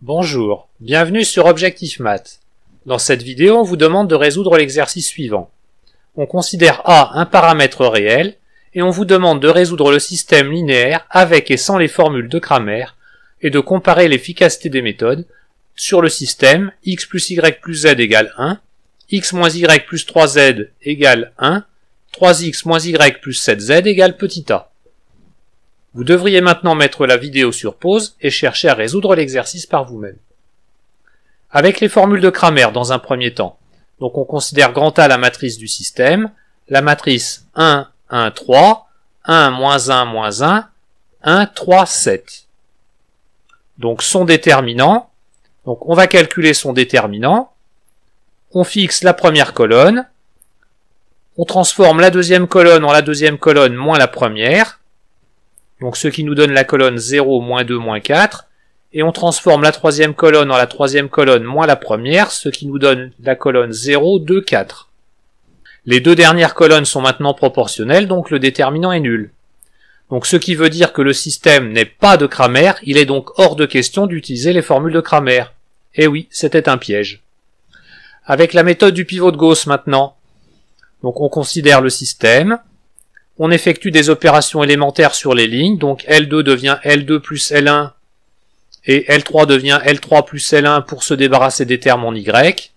Bonjour, bienvenue sur Objectif Math. Dans cette vidéo, on vous demande de résoudre l'exercice suivant. On considère A un paramètre réel et on vous demande de résoudre le système linéaire avec et sans les formules de Cramer et de comparer l'efficacité des méthodes sur le système x plus y plus z égale 1, x moins y plus 3z égale 1, 3x moins y plus 7z égale petit a. Vous devriez maintenant mettre la vidéo sur pause et chercher à résoudre l'exercice par vous-même. Avec les formules de Cramer dans un premier temps, donc on considère grand A la matrice du système, la matrice 1, 1, 3, 1, moins 1, moins 1, 1, 3, 7. Donc son déterminant, donc on va calculer son déterminant, on fixe la première colonne, on transforme la deuxième colonne en la deuxième colonne moins la première, donc ce qui nous donne la colonne 0, moins 2, moins 4, et on transforme la troisième colonne en la troisième colonne moins la première, ce qui nous donne la colonne 0, 2, 4. Les deux dernières colonnes sont maintenant proportionnelles, donc le déterminant est nul. Donc ce qui veut dire que le système n'est pas de Cramer, il est donc hors de question d'utiliser les formules de Cramer. Et oui, c'était un piège. Avec la méthode du pivot de Gauss maintenant, donc on considère le système, on effectue des opérations élémentaires sur les lignes, donc L2 devient L2 plus L1 et L3 devient L3 plus L1 pour se débarrasser des termes en Y.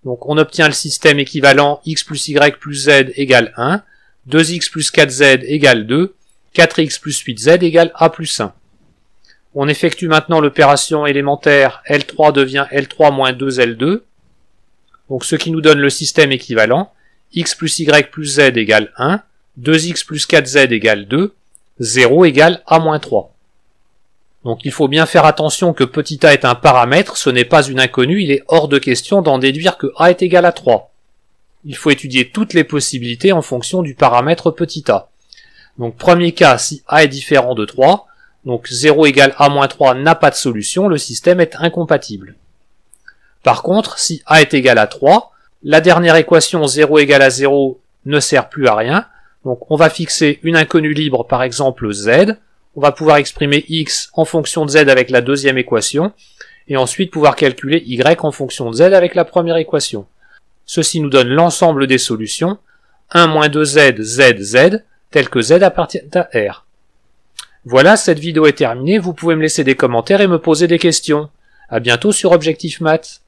Donc on obtient le système équivalent x plus y plus z égale 1, 2x plus 4z égale 2, 4x plus 8z égale a plus 1. On effectue maintenant l'opération élémentaire L3 devient L3 moins 2L2, donc ce qui nous donne le système équivalent x plus y plus z égale 1, 2x plus 4z égale 2, 0 égale a moins 3. Donc il faut bien faire attention que petit a est un paramètre, ce n'est pas une inconnue, il est hors de question d'en déduire que a est égal à 3. Il faut étudier toutes les possibilités en fonction du paramètre petit a. Donc premier cas, si a est différent de 3, donc 0 égale a moins 3 n'a pas de solution, le système est incompatible. Par contre, si a est égal à 3, la dernière équation 0 égale à 0 ne sert plus à rien, donc on va fixer une inconnue libre, par exemple z, on va pouvoir exprimer x en fonction de z avec la deuxième équation, et ensuite pouvoir calculer y en fonction de z avec la première équation. Ceci nous donne l'ensemble des solutions, 1 moins 2z, z, z, tel que z appartient à R. Voilà, cette vidéo est terminée, vous pouvez me laisser des commentaires et me poser des questions. À bientôt sur Objectif Math.